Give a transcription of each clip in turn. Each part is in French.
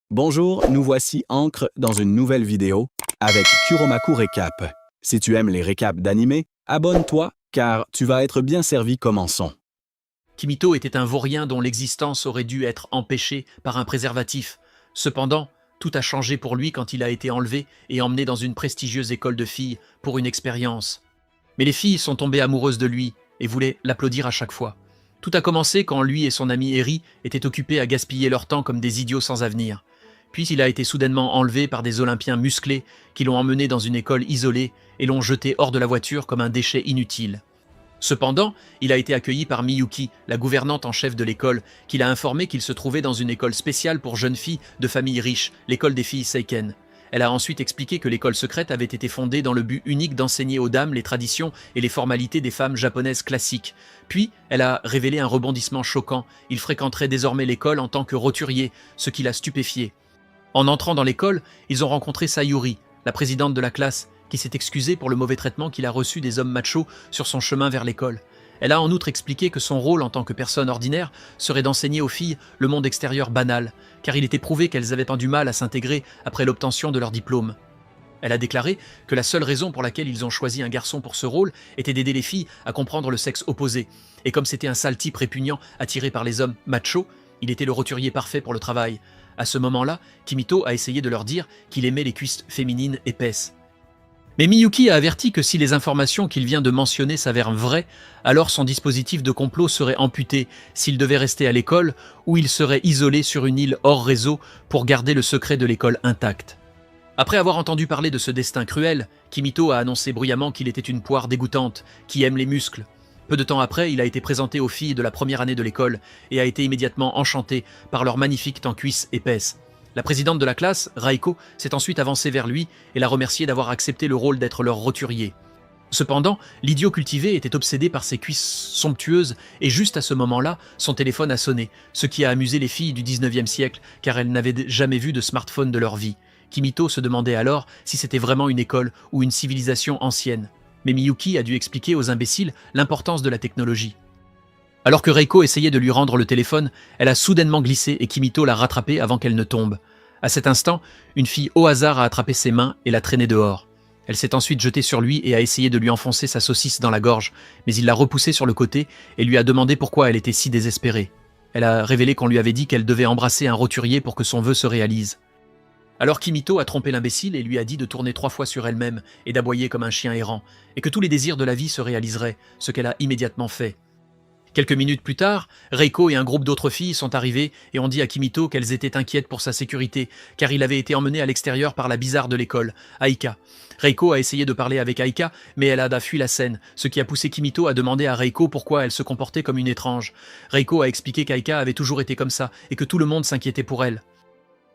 Bonjour, nous voici Ancre dans une nouvelle vidéo avec Kuromaku Récap. Si tu aimes les récaps d'anime, abonne-toi car tu vas être bien servi. Commençons. Kimito était un vaurien dont l'existence aurait dû être empêchée par un préservatif. Cependant, tout a changé pour lui quand il a été enlevé et emmené dans une prestigieuse école de filles pour une expérience. Mais les filles sont tombées amoureuses de lui et voulaient l'applaudir à chaque fois. Tout a commencé quand lui et son ami Eri étaient occupés à gaspiller leur temps comme des idiots sans avenir. Puis il a été soudainement enlevé par des Olympiens musclés qui l'ont emmené dans une école isolée et l'ont jeté hors de la voiture comme un déchet inutile. Cependant, il a été accueilli par Miyuki, la gouvernante en chef de l'école, qui l'a informé qu'il se trouvait dans une école spéciale pour jeunes filles de familles riches, l'école des filles Seiken. Elle a ensuite expliqué que l'école secrète avait été fondée dans le but unique d'enseigner aux dames les traditions et les formalités des femmes japonaises classiques. Puis, elle a révélé un rebondissement choquant. Il fréquenterait désormais l'école en tant que roturier, ce qui l'a stupéfié. En entrant dans l'école, ils ont rencontré Sayuri, la présidente de la classe, qui s'est excusée pour le mauvais traitement qu'il a reçu des hommes machos sur son chemin vers l'école. Elle a en outre expliqué que son rôle en tant que personne ordinaire serait d'enseigner aux filles le monde extérieur banal, car il était prouvé qu'elles avaient pas du mal à s'intégrer après l'obtention de leur diplôme. Elle a déclaré que la seule raison pour laquelle ils ont choisi un garçon pour ce rôle était d'aider les filles à comprendre le sexe opposé, et comme c'était un sale type répugnant attiré par les hommes machos, il était le roturier parfait pour le travail. À ce moment-là, Kimito a essayé de leur dire qu'il aimait les cuisses féminines épaisses. Mais Miyuki a averti que si les informations qu'il vient de mentionner s'avèrent vraies, alors son dispositif de complot serait amputé s'il devait rester à l'école ou il serait isolé sur une île hors réseau pour garder le secret de l'école intact. Après avoir entendu parler de ce destin cruel, Kimito a annoncé bruyamment qu'il était une poire dégoûtante, qui aime les muscles. Peu de temps après, il a été présenté aux filles de la première année de l'école et a été immédiatement enchanté par leur magnifique cuisses épaisses. La présidente de la classe, Raiko, s'est ensuite avancée vers lui et l'a remercié d'avoir accepté le rôle d'être leur roturier. Cependant, l'idiot cultivé était obsédé par ses cuisses somptueuses et juste à ce moment-là, son téléphone a sonné, ce qui a amusé les filles du 19e siècle car elles n'avaient jamais vu de smartphone de leur vie. Kimito se demandait alors si c'était vraiment une école ou une civilisation ancienne. Mais Miyuki a dû expliquer aux imbéciles l'importance de la technologie. Alors que Reiko essayait de lui rendre le téléphone, elle a soudainement glissé et Kimito l'a rattrapée avant qu'elle ne tombe. À cet instant, une fille au hasard a attrapé ses mains et l'a traîné dehors. Elle s'est ensuite jetée sur lui et a essayé de lui enfoncer sa saucisse dans la gorge, mais il l'a repoussée sur le côté et lui a demandé pourquoi elle était si désespérée. Elle a révélé qu'on lui avait dit qu'elle devait embrasser un roturier pour que son vœu se réalise. Alors Kimito a trompé l'imbécile et lui a dit de tourner 3 fois sur elle-même et d'aboyer comme un chien errant, et que tous les désirs de la vie se réaliseraient, ce qu'elle a immédiatement fait. Quelques minutes plus tard, Reiko et un groupe d'autres filles sont arrivés et ont dit à Kimito qu'elles étaient inquiètes pour sa sécurité, car il avait été emmené à l'extérieur par la bizarre de l'école, Aika. Reiko a essayé de parler avec Aika, mais elle a fui la scène, ce qui a poussé Kimito à demander à Reiko pourquoi elle se comportait comme une étrange. Reiko a expliqué qu'Aika avait toujours été comme ça et que tout le monde s'inquiétait pour elle.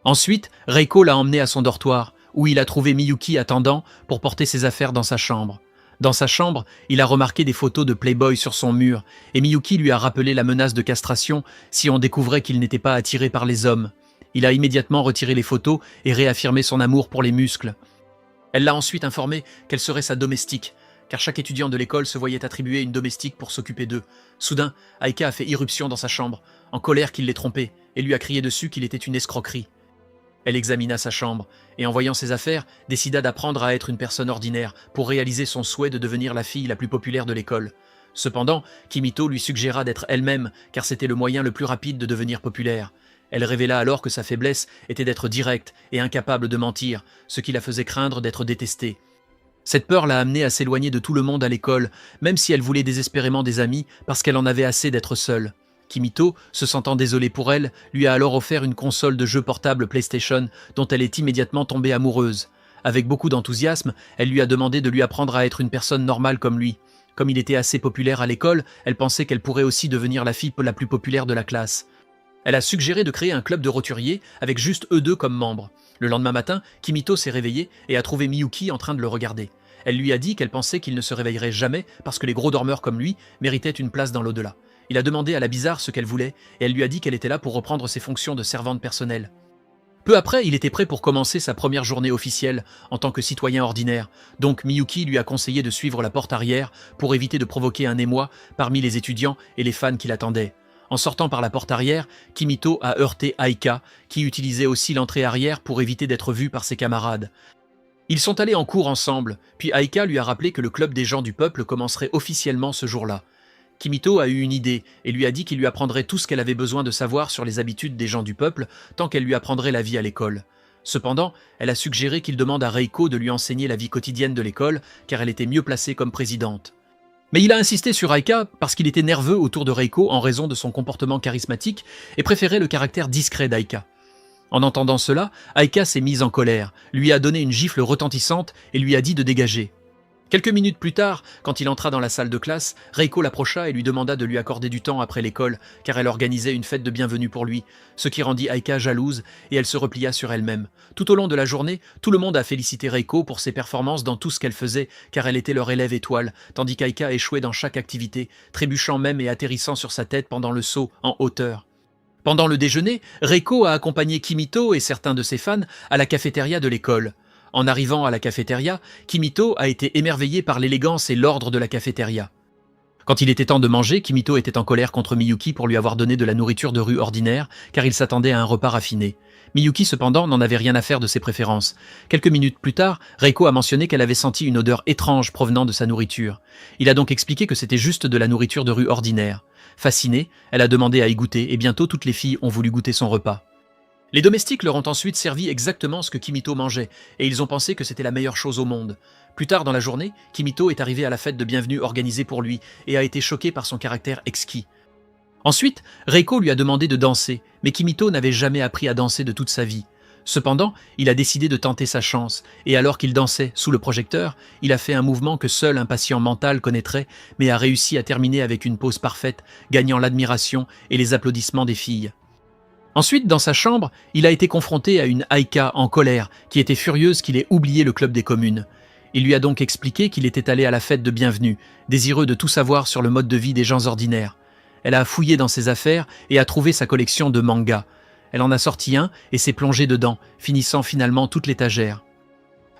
Ensuite, Reiko l'a emmené à son dortoir, où il a trouvé Miyuki attendant pour porter ses affaires dans sa chambre. Dans sa chambre, il a remarqué des photos de Playboy sur son mur, et Miyuki lui a rappelé la menace de castration si on découvrait qu'il n'était pas attiré par les hommes. Il a immédiatement retiré les photos et réaffirmé son amour pour les muscles. Elle l'a ensuite informé qu'elle serait sa domestique, car chaque étudiant de l'école se voyait attribuer une domestique pour s'occuper d'eux. Soudain, Aika a fait irruption dans sa chambre, en colère qu'il l'ait trompée, et lui a crié dessus qu'il était une escroquerie. Elle examina sa chambre et, en voyant ses affaires, décida d'apprendre à être une personne ordinaire pour réaliser son souhait de devenir la fille la plus populaire de l'école. Cependant, Kimito lui suggéra d'être elle-même, car c'était le moyen le plus rapide de devenir populaire. Elle révéla alors que sa faiblesse était d'être directe et incapable de mentir, ce qui la faisait craindre d'être détestée. Cette peur l'a amenée à s'éloigner de tout le monde à l'école, même si elle voulait désespérément des amis parce qu'elle en avait assez d'être seule. Kimito, se sentant désolé pour elle, lui a alors offert une console de jeux portable PlayStation dont elle est immédiatement tombée amoureuse. Avec beaucoup d'enthousiasme, elle lui a demandé de lui apprendre à être une personne normale comme lui. Comme il était assez populaire à l'école, elle pensait qu'elle pourrait aussi devenir la fille la plus populaire de la classe. Elle a suggéré de créer un club de roturiers avec juste eux deux comme membres. Le lendemain matin, Kimito s'est réveillée et a trouvé Miyuki en train de le regarder. Elle lui a dit qu'elle pensait qu'il ne se réveillerait jamais parce que les gros dormeurs comme lui méritaient une place dans l'au-delà. Il a demandé à la bizarre ce qu'elle voulait et elle lui a dit qu'elle était là pour reprendre ses fonctions de servante personnelle. Peu après, il était prêt pour commencer sa première journée officielle en tant que citoyen ordinaire, donc Miyuki lui a conseillé de suivre la porte arrière pour éviter de provoquer un émoi parmi les étudiants et les fans qui l'attendaient. En sortant par la porte arrière, Kimito a heurté Aika, qui utilisait aussi l'entrée arrière pour éviter d'être vu par ses camarades. Ils sont allés en cours ensemble, puis Aika lui a rappelé que le club des gens du peuple commencerait officiellement ce jour-là. Kimito a eu une idée et lui a dit qu'il lui apprendrait tout ce qu'elle avait besoin de savoir sur les habitudes des gens du peuple tant qu'elle lui apprendrait la vie à l'école. Cependant, elle a suggéré qu'il demande à Reiko de lui enseigner la vie quotidienne de l'école car elle était mieux placée comme présidente. Mais il a insisté sur Aika parce qu'il était nerveux autour de Reiko en raison de son comportement charismatique et préférait le caractère discret d'Aika. En entendant cela, Aika s'est mise en colère, lui a donné une gifle retentissante et lui a dit de dégager. Quelques minutes plus tard, quand il entra dans la salle de classe, Reiko l'approcha et lui demanda de lui accorder du temps après l'école, car elle organisait une fête de bienvenue pour lui, ce qui rendit Aika jalouse et elle se replia sur elle-même. Tout au long de la journée, tout le monde a félicité Reiko pour ses performances dans tout ce qu'elle faisait, car elle était leur élève étoile, tandis qu'Aika échouait dans chaque activité, trébuchant même et atterrissant sur sa tête pendant le saut en hauteur. Pendant le déjeuner, Reiko a accompagné Kimito et certains de ses fans à la cafétéria de l'école. En arrivant à la cafétéria, Kimito a été émerveillé par l'élégance et l'ordre de la cafétéria. Quand il était temps de manger, Kimito était en colère contre Miyuki pour lui avoir donné de la nourriture de rue ordinaire, car il s'attendait à un repas raffiné. Miyuki, cependant, n'en avait rien à faire de ses préférences. Quelques minutes plus tard, Reiko a mentionné qu'elle avait senti une odeur étrange provenant de sa nourriture. Il a donc expliqué que c'était juste de la nourriture de rue ordinaire. Fascinée, elle a demandé à y goûter, et bientôt toutes les filles ont voulu goûter son repas. Les domestiques leur ont ensuite servi exactement ce que Kimito mangeait, et ils ont pensé que c'était la meilleure chose au monde. Plus tard dans la journée, Kimito est arrivé à la fête de bienvenue organisée pour lui, et a été choqué par son caractère exquis. Ensuite, Reiko lui a demandé de danser, mais Kimito n'avait jamais appris à danser de toute sa vie. Cependant, il a décidé de tenter sa chance, et alors qu'il dansait sous le projecteur, il a fait un mouvement que seul un patient mental connaîtrait, mais a réussi à terminer avec une pose parfaite, gagnant l'admiration et les applaudissements des filles. Ensuite, dans sa chambre, il a été confronté à une Aika en colère, qui était furieuse qu'il ait oublié le club des communes. Il lui a donc expliqué qu'il était allé à la fête de bienvenue, désireux de tout savoir sur le mode de vie des gens ordinaires. Elle a fouillé dans ses affaires et a trouvé sa collection de mangas. Elle en a sorti un et s'est plongée dedans, finissant finalement toute l'étagère.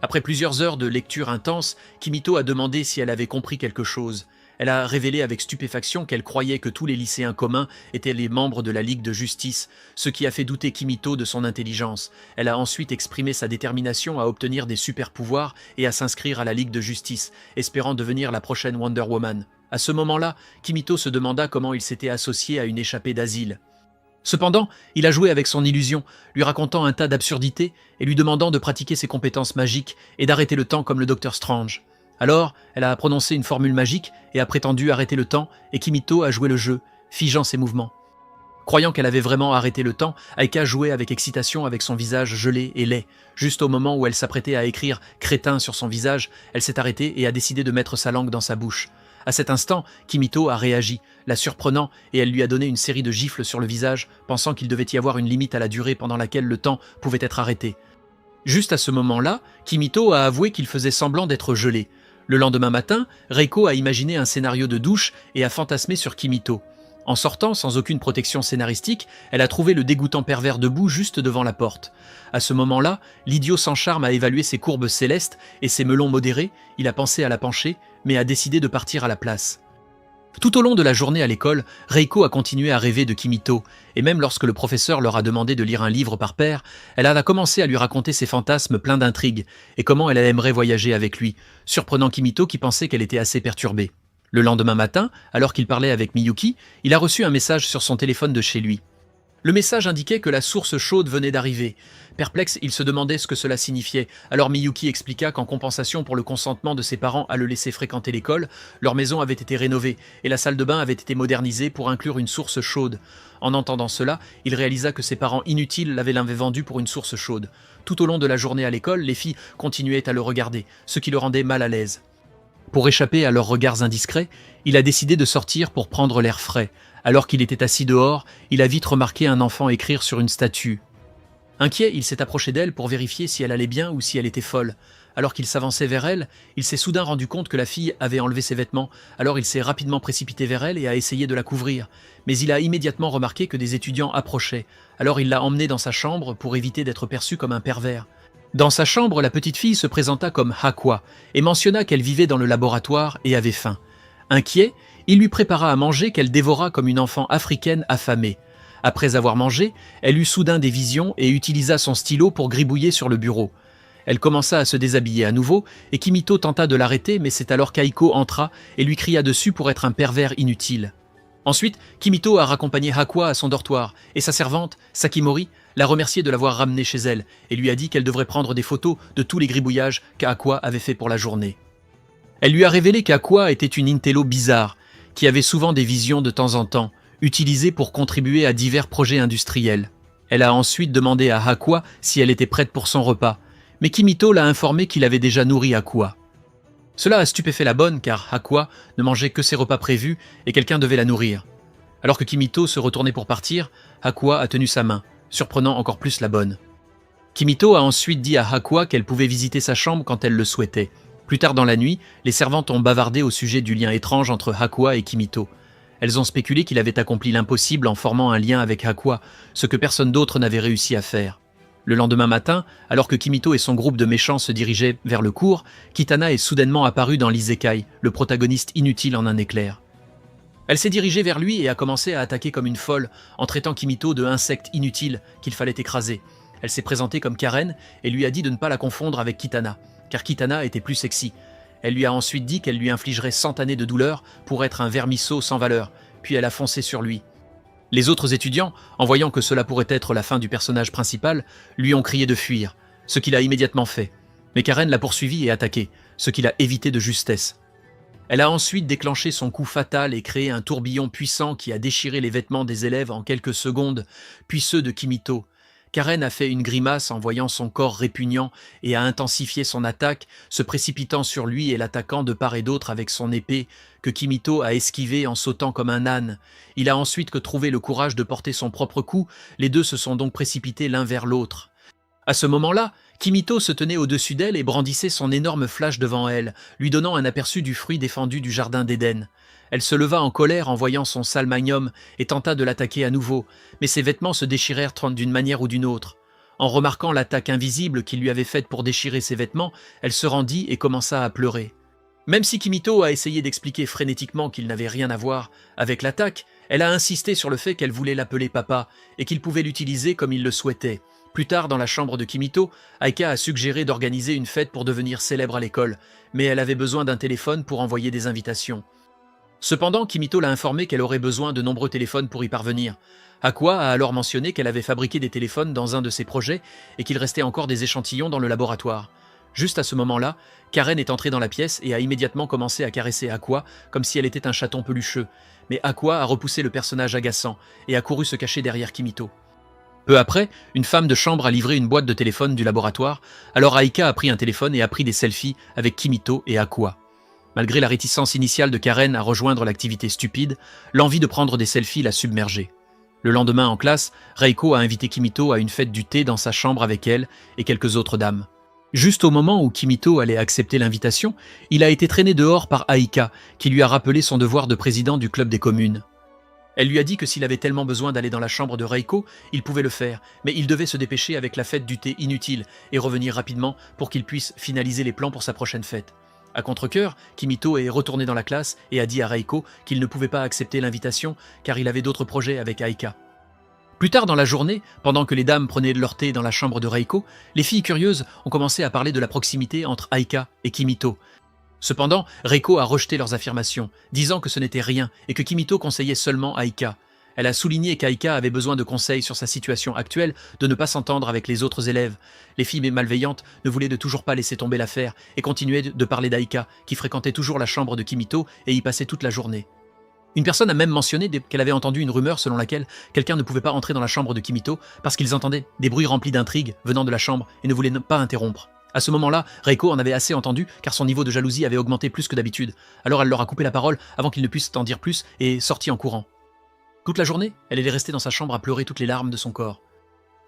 Après plusieurs heures de lecture intense, Kimito a demandé si elle avait compris quelque chose. Elle a révélé avec stupéfaction qu'elle croyait que tous les lycéens communs étaient les membres de la Ligue de justice, ce qui a fait douter Kimito de son intelligence. Elle a ensuite exprimé sa détermination à obtenir des super-pouvoirs et à s'inscrire à la Ligue de justice, espérant devenir la prochaine Wonder Woman. À ce moment-là, Kimito se demanda comment il s'était associé à une échappée d'asile. Cependant, il a joué avec son illusion, lui racontant un tas d'absurdités et lui demandant de pratiquer ses compétences magiques et d'arrêter le temps comme le Docteur Strange. Alors, elle a prononcé une formule magique et a prétendu arrêter le temps, et Kimito a joué le jeu, figeant ses mouvements. Croyant qu'elle avait vraiment arrêté le temps, Aika jouait avec excitation avec son visage gelé et laid. Juste au moment où elle s'apprêtait à écrire « crétin » sur son visage, elle s'est arrêtée et a décidé de mettre sa langue dans sa bouche. À cet instant, Kimito a réagi, la surprenant, et elle lui a donné une série de gifles sur le visage, pensant qu'il devait y avoir une limite à la durée pendant laquelle le temps pouvait être arrêté. Juste à ce moment-là, Kimito a avoué qu'il faisait semblant d'être gelé. Le lendemain matin, Reiko a imaginé un scénario de douche et a fantasmé sur Kimito. En sortant, sans aucune protection scénaristique, elle a trouvé le dégoûtant pervers debout juste devant la porte. À ce moment-là, l'idiot sans charme a évalué ses courbes célestes et ses melons modérés, il a pensé à la pencher, mais a décidé de partir à la place. Tout au long de la journée à l'école, Reiko a continué à rêver de Kimito, et même lorsque le professeur leur a demandé de lire un livre par paire, elle a commencé à lui raconter ses fantasmes pleins d'intrigues, et comment elle aimerait voyager avec lui, surprenant Kimito qui pensait qu'elle était assez perturbée. Le lendemain matin, alors qu'il parlait avec Miyuki, il a reçu un message sur son téléphone de chez lui. Le message indiquait que la source chaude venait d'arriver. Perplexe, il se demandait ce que cela signifiait. Alors Miyuki expliqua qu'en compensation pour le consentement de ses parents à le laisser fréquenter l'école, leur maison avait été rénovée et la salle de bain avait été modernisée pour inclure une source chaude. En entendant cela, il réalisa que ses parents inutiles l'avaient vendu pour une source chaude. Tout au long de la journée à l'école, les filles continuaient à le regarder, ce qui le rendait mal à l'aise. Pour échapper à leurs regards indiscrets, il a décidé de sortir pour prendre l'air frais. Alors qu'il était assis dehors, il a vite remarqué un enfant écrire sur une statue. Inquiet, il s'est approché d'elle pour vérifier si elle allait bien ou si elle était folle. Alors qu'il s'avançait vers elle, il s'est soudain rendu compte que la fille avait enlevé ses vêtements, alors il s'est rapidement précipité vers elle et a essayé de la couvrir. Mais il a immédiatement remarqué que des étudiants approchaient, alors il l'a emmenée dans sa chambre pour éviter d'être perçu comme un pervers. Dans sa chambre, la petite fille se présenta comme Hakwa et mentionna qu'elle vivait dans le laboratoire et avait faim. Inquiet, Il lui prépara à manger qu'elle dévora comme une enfant africaine affamée. Après avoir mangé, elle eut soudain des visions et utilisa son stylo pour gribouiller sur le bureau. Elle commença à se déshabiller à nouveau et Kimito tenta de l'arrêter, mais c'est alors qu'Aiko entra et lui cria dessus pour être un pervers inutile. Ensuite, Kimito a raccompagné Hakwa à son dortoir et sa servante, Sakimori, l'a remercié de l'avoir ramenée chez elle et lui a dit qu'elle devrait prendre des photos de tous les gribouillages qu'Hakwa avait fait pour la journée. Elle lui a révélé qu'Hakwa était une intello bizarre, qui avait souvent des visions de temps en temps, utilisées pour contribuer à divers projets industriels. Elle a ensuite demandé à Hakwa si elle était prête pour son repas, mais Kimito l'a informé qu'il avait déjà nourri Hakwa. Cela a stupéfait la bonne car Hakwa ne mangeait que ses repas prévus et quelqu'un devait la nourrir. Alors que Kimito se retournait pour partir, Hakwa a tenu sa main, surprenant encore plus la bonne. Kimito a ensuite dit à Hakwa qu'elle pouvait visiter sa chambre quand elle le souhaitait. Plus tard dans la nuit, les servantes ont bavardé au sujet du lien étrange entre Hakwa et Kimito. Elles ont spéculé qu'il avait accompli l'impossible en formant un lien avec Hakwa, ce que personne d'autre n'avait réussi à faire. Le lendemain matin, alors que Kimito et son groupe de méchants se dirigeaient vers le cours, Kitana est soudainement apparue dans l'Isekai, le protagoniste inutile en un éclair. Elle s'est dirigée vers lui et a commencé à attaquer comme une folle, en traitant Kimito de insecte inutile qu'il fallait écraser. Elle s'est présentée comme Karen et lui a dit de ne pas la confondre avec Kitana, car Kitana était plus sexy. Elle lui a ensuite dit qu'elle lui infligerait 100 années de douleur pour être un vermisseau sans valeur, puis elle a foncé sur lui. Les autres étudiants, en voyant que cela pourrait être la fin du personnage principal, lui ont crié de fuir, ce qu'il a immédiatement fait. Mais Karen l'a poursuivi et attaqué, ce qu'il a évité de justesse. Elle a ensuite déclenché son coup fatal et créé un tourbillon puissant qui a déchiré les vêtements des élèves en quelques secondes, puis ceux de Kimito. Karen a fait une grimace en voyant son corps répugnant et a intensifié son attaque, se précipitant sur lui et l'attaquant de part et d'autre avec son épée, que Kimito a esquivé en sautant comme un âne. Il a ensuite que trouvé le courage de porter son propre coup, les deux se sont donc précipités l'un vers l'autre. À ce moment-là, Kimito se tenait au-dessus d'elle et brandissait son énorme flash devant elle, lui donnant un aperçu du fruit défendu du jardin d'Éden. Elle se leva en colère en voyant son sale magnum et tenta de l'attaquer à nouveau, mais ses vêtements se déchirèrent d'une manière ou d'une autre. En remarquant l'attaque invisible qu'il lui avait faite pour déchirer ses vêtements, elle se rendit et commença à pleurer. Même si Kimito a essayé d'expliquer frénétiquement qu'il n'avait rien à voir avec l'attaque, elle a insisté sur le fait qu'elle voulait l'appeler papa et qu'il pouvait l'utiliser comme il le souhaitait. Plus tard, dans la chambre de Kimito, Aika a suggéré d'organiser une fête pour devenir célèbre à l'école, mais elle avait besoin d'un téléphone pour envoyer des invitations. Cependant, Kimito l'a informé qu'elle aurait besoin de nombreux téléphones pour y parvenir. Hakwa a alors mentionné qu'elle avait fabriqué des téléphones dans un de ses projets et qu'il restait encore des échantillons dans le laboratoire. Juste à ce moment-là, Karen est entrée dans la pièce et a immédiatement commencé à caresser Hakwa comme si elle était un chaton pelucheux. Mais Hakwa a repoussé le personnage agaçant et a couru se cacher derrière Kimito. Peu après, une femme de chambre a livré une boîte de téléphone du laboratoire, alors Aika a pris un téléphone et a pris des selfies avec Kimito et Hakwa. Malgré la réticence initiale de Karen à rejoindre l'activité stupide, l'envie de prendre des selfies l'a submergée. Le lendemain en classe, Reiko a invité Kimito à une fête du thé dans sa chambre avec elle et quelques autres dames. Juste au moment où Kimito allait accepter l'invitation, il a été traîné dehors par Aika, qui lui a rappelé son devoir de président du club des communes. Elle lui a dit que s'il avait tellement besoin d'aller dans la chambre de Reiko, il pouvait le faire, mais il devait se dépêcher avec la fête du thé inutile et revenir rapidement pour qu'il puisse finaliser les plans pour sa prochaine fête. À contre-cœur, Kimito est retourné dans la classe et a dit à Reiko qu'il ne pouvait pas accepter l'invitation car il avait d'autres projets avec Aika. Plus tard dans la journée, pendant que les dames prenaient leur thé dans la chambre de Reiko, les filles curieuses ont commencé à parler de la proximité entre Aika et Kimito. Cependant, Reiko a rejeté leurs affirmations, disant que ce n'était rien et que Kimito conseillait seulement Aika. Elle a souligné qu'Aika avait besoin de conseils sur sa situation actuelle, de ne pas s'entendre avec les autres élèves. Les filles malveillantes ne voulaient de toujours pas laisser tomber l'affaire et continuaient de parler d'Aika, qui fréquentait toujours la chambre de Kimito et y passait toute la journée. Une personne a même mentionné qu'elle avait entendu une rumeur selon laquelle quelqu'un ne pouvait pas entrer dans la chambre de Kimito parce qu'ils entendaient des bruits remplis d'intrigues venant de la chambre et ne voulaient pas interrompre. À ce moment-là, Reiko en avait assez entendu car son niveau de jalousie avait augmenté plus que d'habitude. Alors elle leur a coupé la parole avant qu'ils ne puissent en dire plus et est sortie en courant. Toute la journée, elle est restée dans sa chambre à pleurer toutes les larmes de son corps.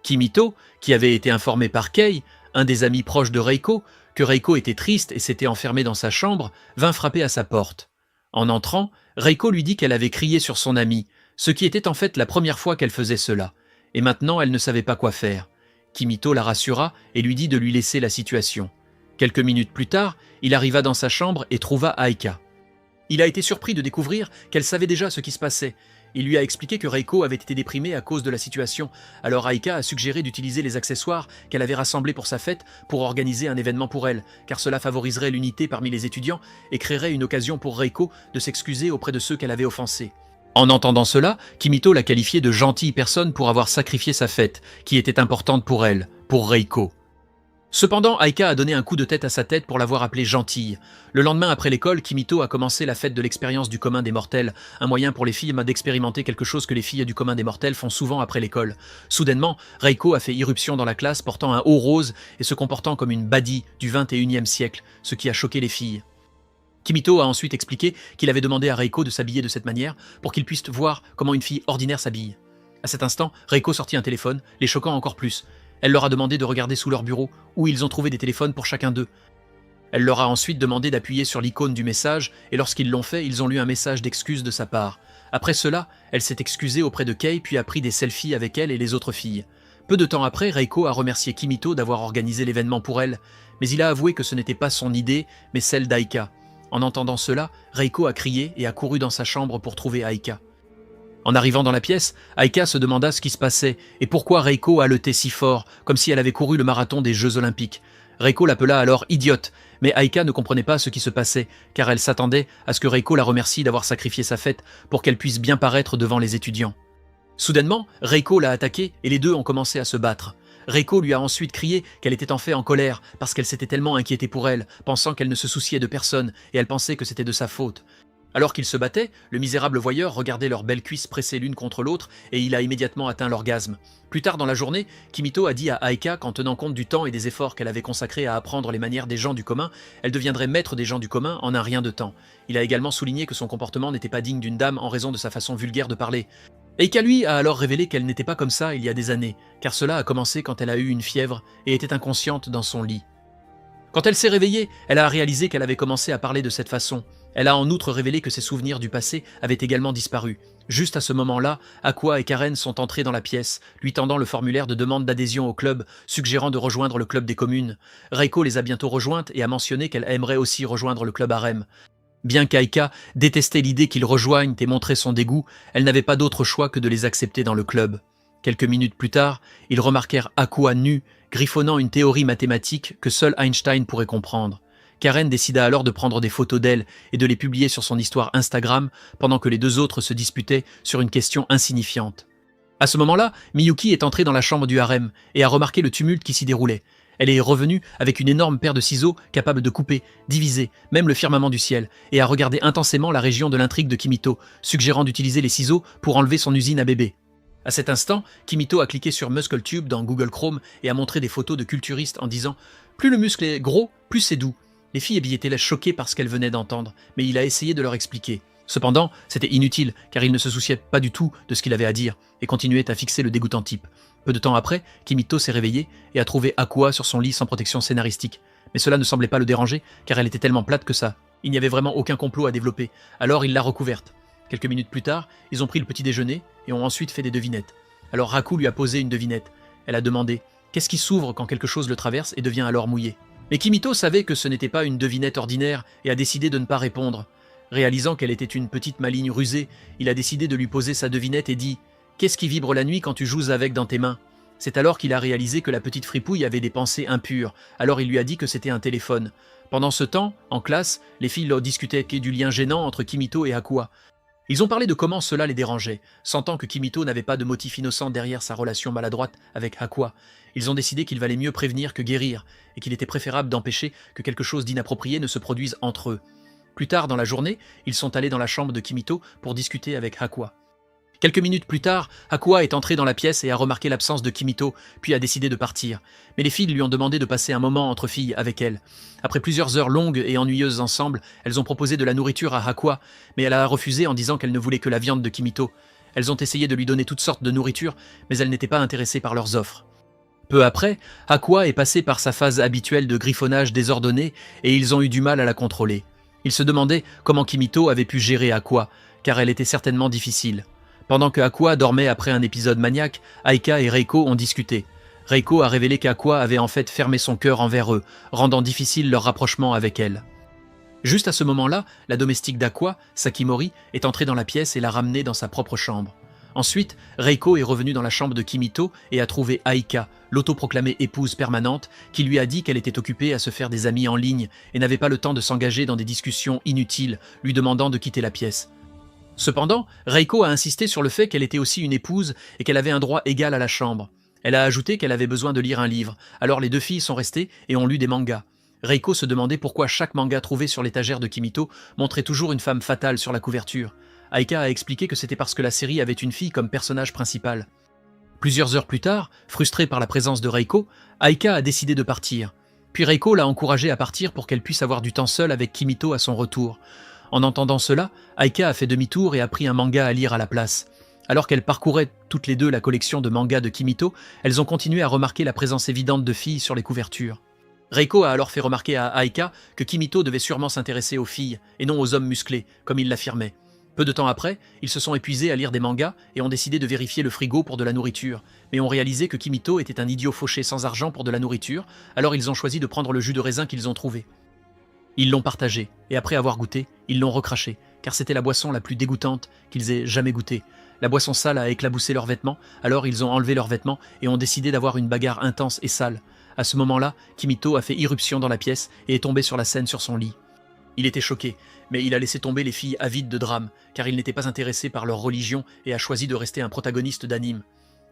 Kimito, qui avait été informé par Kei, un des amis proches de Reiko, que Reiko était triste et s'était enfermée dans sa chambre, vint frapper à sa porte. En entrant, Reiko lui dit qu'elle avait crié sur son ami, ce qui était en fait la première fois qu'elle faisait cela, et maintenant elle ne savait pas quoi faire. Kimito la rassura et lui dit de lui laisser la situation. Quelques minutes plus tard, il arriva dans sa chambre et trouva Aika. Il a été surpris de découvrir qu'elle savait déjà ce qui se passait. Il lui a expliqué que Reiko avait été déprimée à cause de la situation, alors Aika a suggéré d'utiliser les accessoires qu'elle avait rassemblés pour sa fête pour organiser un événement pour elle, car cela favoriserait l'unité parmi les étudiants et créerait une occasion pour Reiko de s'excuser auprès de ceux qu'elle avait offensés. En entendant cela, Kimito l'a qualifiée de gentille personne pour avoir sacrifié sa fête, qui était importante pour elle, pour Reiko. Cependant, Aika a donné un coup de tête à sa tête pour l'avoir appelée gentille. Le lendemain après l'école, Kimito a commencé la fête de l'expérience du commun des mortels, un moyen pour les filles d'expérimenter quelque chose que les filles du commun des mortels font souvent après l'école. Soudainement, Reiko a fait irruption dans la classe portant un haut rose et se comportant comme une baddie du 21e siècle, ce qui a choqué les filles. Kimito a ensuite expliqué qu'il avait demandé à Reiko de s'habiller de cette manière pour qu'il puisse voir comment une fille ordinaire s'habille. À cet instant, Reiko sortit un téléphone, les choquant encore plus. Elle leur a demandé de regarder sous leur bureau, où ils ont trouvé des téléphones pour chacun d'eux. Elle leur a ensuite demandé d'appuyer sur l'icône du message, et lorsqu'ils l'ont fait, ils ont lu un message d'excuse de sa part. Après cela, elle s'est excusée auprès de Kei, puis a pris des selfies avec elle et les autres filles. Peu de temps après, Reiko a remercié Kimito d'avoir organisé l'événement pour elle, mais il a avoué que ce n'était pas son idée, mais celle d'Aika. En entendant cela, Reiko a crié et a couru dans sa chambre pour trouver Aika. En arrivant dans la pièce, Aika se demanda ce qui se passait et pourquoi Reiko haletait si fort, comme si elle avait couru le marathon des Jeux Olympiques. Reiko l'appela alors idiote, mais Aika ne comprenait pas ce qui se passait, car elle s'attendait à ce que Reiko la remercie d'avoir sacrifié sa fête pour qu'elle puisse bien paraître devant les étudiants. Soudainement, Reiko l'a attaquée et les deux ont commencé à se battre. Reiko lui a ensuite crié qu'elle était en fait en colère parce qu'elle s'était tellement inquiétée pour elle, pensant qu'elle ne se souciait de personne et elle pensait que c'était de sa faute. Alors qu'ils se battaient, le misérable voyeur regardait leurs belles cuisses pressées l'une contre l'autre et il a immédiatement atteint l'orgasme. Plus tard dans la journée, Kimito a dit à Aika qu'en tenant compte du temps et des efforts qu'elle avait consacrés à apprendre les manières des gens du commun, elle deviendrait maître des gens du commun en un rien de temps. Il a également souligné que son comportement n'était pas digne d'une dame en raison de sa façon vulgaire de parler. Aika lui a alors révélé qu'elle n'était pas comme ça il y a des années, car cela a commencé quand elle a eu une fièvre et était inconsciente dans son lit. Quand elle s'est réveillée, elle a réalisé qu'elle avait commencé à parler de cette façon. Elle a en outre révélé que ses souvenirs du passé avaient également disparu. Juste à ce moment-là, Aqua et Karen sont entrés dans la pièce, lui tendant le formulaire de demande d'adhésion au club, suggérant de rejoindre le club des communes. Reiko les a bientôt rejointes et a mentionné qu'elle aimerait aussi rejoindre le club harem. Bien qu'Aika détestait l'idée qu'ils rejoignent et montrait son dégoût, elle n'avait pas d'autre choix que de les accepter dans le club. Quelques minutes plus tard, ils remarquèrent Aqua nue, griffonnant une théorie mathématique que seul Einstein pourrait comprendre. Karen décida alors de prendre des photos d'elle et de les publier sur son histoire Instagram pendant que les deux autres se disputaient sur une question insignifiante. À ce moment-là, Miyuki est entrée dans la chambre du harem et a remarqué le tumulte qui s'y déroulait. Elle est revenue avec une énorme paire de ciseaux capable de couper, diviser, même le firmament du ciel, et a regardé intensément la région de l'intrigue de Kimito, suggérant d'utiliser les ciseaux pour enlever son usine à bébé. À cet instant, Kimito a cliqué sur MuscleTube dans Google Chrome et a montré des photos de culturistes en disant « Plus le muscle est gros, plus c'est doux ». Les filles étaient là choquées par ce qu'elles venaient d'entendre, mais il a essayé de leur expliquer. Cependant, c'était inutile, car il ne se souciait pas du tout de ce qu'il avait à dire, et continuait à fixer le dégoûtant type. Peu de temps après, Kimito s'est réveillée et a trouvé Aqua sur son lit sans protection scénaristique. Mais cela ne semblait pas le déranger, car elle était tellement plate que ça. Il n'y avait vraiment aucun complot à développer, alors il l'a recouverte. Quelques minutes plus tard, ils ont pris le petit déjeuner et ont ensuite fait des devinettes. Alors Raku lui a posé une devinette. Elle a demandé « Qu'est-ce qui s'ouvre quand quelque chose le traverse et devient alors mouillé ?» Mais Kimito savait que ce n'était pas une devinette ordinaire et a décidé de ne pas répondre. Réalisant qu'elle était une petite maligne rusée, il a décidé de lui poser sa devinette et dit « Qu'est-ce qui vibre la nuit quand tu joues avec dans tes mains ?» C'est alors qu'il a réalisé que la petite fripouille avait des pensées impures, alors il lui a dit que c'était un téléphone. Pendant ce temps, en classe, les filles leur discutaient du lien gênant entre Kimito et Aqua. Ils ont parlé de comment cela les dérangeait, sentant que Kimito n'avait pas de motif innocent derrière sa relation maladroite avec Aqua. Ils ont décidé qu'il valait mieux prévenir que guérir, et qu'il était préférable d'empêcher que quelque chose d'inapproprié ne se produise entre eux. Plus tard dans la journée, ils sont allés dans la chambre de Kimito pour discuter avec Aqua. Quelques minutes plus tard, Aqua est entrée dans la pièce et a remarqué l'absence de Kimito, puis a décidé de partir. Mais les filles lui ont demandé de passer un moment entre filles avec elle. Après plusieurs heures longues et ennuyeuses ensemble, elles ont proposé de la nourriture à Aqua, mais elle a refusé en disant qu'elle ne voulait que la viande de Kimito. Elles ont essayé de lui donner toutes sortes de nourriture, mais elle n'était pas intéressée par leurs offres. Peu après, Aqua est passée par sa phase habituelle de griffonnage désordonné et ils ont eu du mal à la contrôler. Ils se demandaient comment Kimito avait pu gérer Aqua, car elle était certainement difficile. Pendant que Aqua dormait après un épisode maniaque, Aika et Reiko ont discuté. Reiko a révélé qu'Aqua avait en fait fermé son cœur envers eux, rendant difficile leur rapprochement avec elle. Juste à ce moment-là, la domestique d'Aqua, Sakimori, est entrée dans la pièce et l'a ramenée dans sa propre chambre. Ensuite, Reiko est revenue dans la chambre de Kimito et a trouvé Aika, l'autoproclamée épouse permanente, qui lui a dit qu'elle était occupée à se faire des amis en ligne et n'avait pas le temps de s'engager dans des discussions inutiles, lui demandant de quitter la pièce. Cependant, Reiko a insisté sur le fait qu'elle était aussi une épouse et qu'elle avait un droit égal à la chambre. Elle a ajouté qu'elle avait besoin de lire un livre, alors les deux filles sont restées et ont lu des mangas. Reiko se demandait pourquoi chaque manga trouvé sur l'étagère de Kimito montrait toujours une femme fatale sur la couverture. Aika a expliqué que c'était parce que la série avait une fille comme personnage principal. Plusieurs heures plus tard, frustrée par la présence de Reiko, Aika a décidé de partir. Puis Reiko l'a encouragée à partir pour qu'elle puisse avoir du temps seule avec Kimito à son retour. En entendant cela, Aika a fait demi-tour et a pris un manga à lire à la place. Alors qu'elles parcouraient toutes les deux la collection de mangas de Kimito, elles ont continué à remarquer la présence évidente de filles sur les couvertures. Reiko a alors fait remarquer à Aika que Kimito devait sûrement s'intéresser aux filles et non aux hommes musclés, comme il l'affirmait. Peu de temps après, ils se sont épuisés à lire des mangas et ont décidé de vérifier le frigo pour de la nourriture, mais ont réalisé que Kimito était un idiot fauché sans argent pour de la nourriture, alors ils ont choisi de prendre le jus de raisin qu'ils ont trouvé. Ils l'ont partagé, et après avoir goûté, ils l'ont recraché, car c'était la boisson la plus dégoûtante qu'ils aient jamais goûtée. La boisson sale a éclaboussé leurs vêtements, alors ils ont enlevé leurs vêtements et ont décidé d'avoir une bagarre intense et sale. À ce moment-là, Kimito a fait irruption dans la pièce et est tombé sur la scène sur son lit. Il était choqué, mais il a laissé tomber les filles avides de drame, car il n'était pas intéressé par leur religion et a choisi de rester un protagoniste d'anime.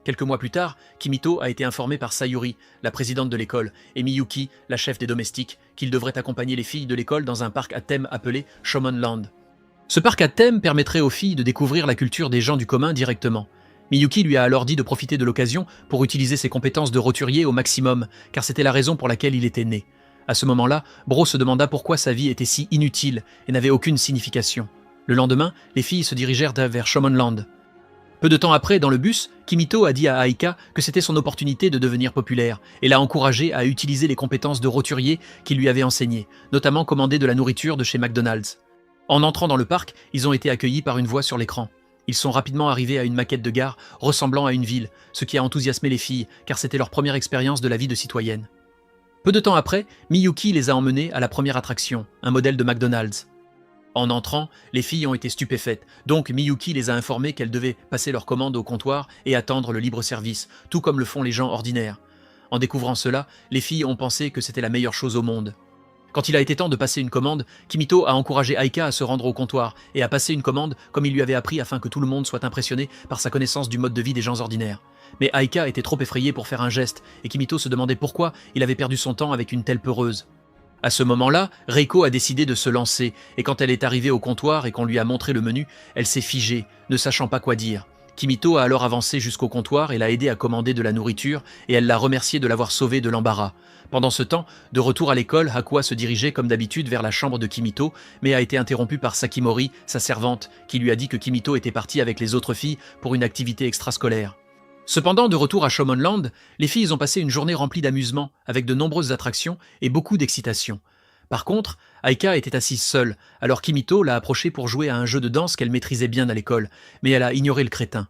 Quelques mois plus tard, Kimito a été informé par Sayuri, la présidente de l'école, et Miyuki, la chef des domestiques, qu'il devrait accompagner les filles de l'école dans un parc à thème appelé Shomonland. Ce parc à thème permettrait aux filles de découvrir la culture des gens du commun directement. Miyuki lui a alors dit de profiter de l'occasion pour utiliser ses compétences de roturier au maximum, car c'était la raison pour laquelle il était né. À ce moment-là, Bro se demanda pourquoi sa vie était si inutile et n'avait aucune signification. Le lendemain, les filles se dirigèrent vers Shomonland. Peu de temps après, dans le bus, Kimito a dit à Aika que c'était son opportunité de devenir populaire et l'a encouragée à utiliser les compétences de roturier qu'il lui avait enseignées, notamment commander de la nourriture de chez McDonald's. En entrant dans le parc, ils ont été accueillis par une voix sur l'écran. Ils sont rapidement arrivés à une maquette de gare ressemblant à une ville, ce qui a enthousiasmé les filles, car c'était leur première expérience de la vie de citoyenne. Peu de temps après, Miyuki les a emmenés à la première attraction, un modèle de McDonald's. En entrant, les filles ont été stupéfaites, donc Miyuki les a informées qu'elles devaient passer leur commande au comptoir et attendre le libre-service, tout comme le font les gens ordinaires. En découvrant cela, les filles ont pensé que c'était la meilleure chose au monde. Quand il a été temps de passer une commande, Kimito a encouragé Aika à se rendre au comptoir et à passer une commande comme il lui avait appris afin que tout le monde soit impressionné par sa connaissance du mode de vie des gens ordinaires. Mais Aika était trop effrayée pour faire un geste et Kimito se demandait pourquoi il avait perdu son temps avec une telle peureuse. À ce moment-là, Reiko a décidé de se lancer et quand elle est arrivée au comptoir et qu'on lui a montré le menu, elle s'est figée, ne sachant pas quoi dire. Kimito a alors avancé jusqu'au comptoir et l'a aidé à commander de la nourriture et elle l'a remercié de l'avoir sauvée de l'embarras. Pendant ce temps, de retour à l'école, Hakua se dirigeait comme d'habitude vers la chambre de Kimito, mais a été interrompu par Sakimori, sa servante, qui lui a dit que Kimito était parti avec les autres filles pour une activité extrascolaire. Cependant, de retour à Shomonland, les filles ont passé une journée remplie d'amusement, avec de nombreuses attractions et beaucoup d'excitation. Par contre, Aika était assise seule, alors Kimito l'a approchée pour jouer à un jeu de danse qu'elle maîtrisait bien à l'école, mais elle a ignoré le crétin.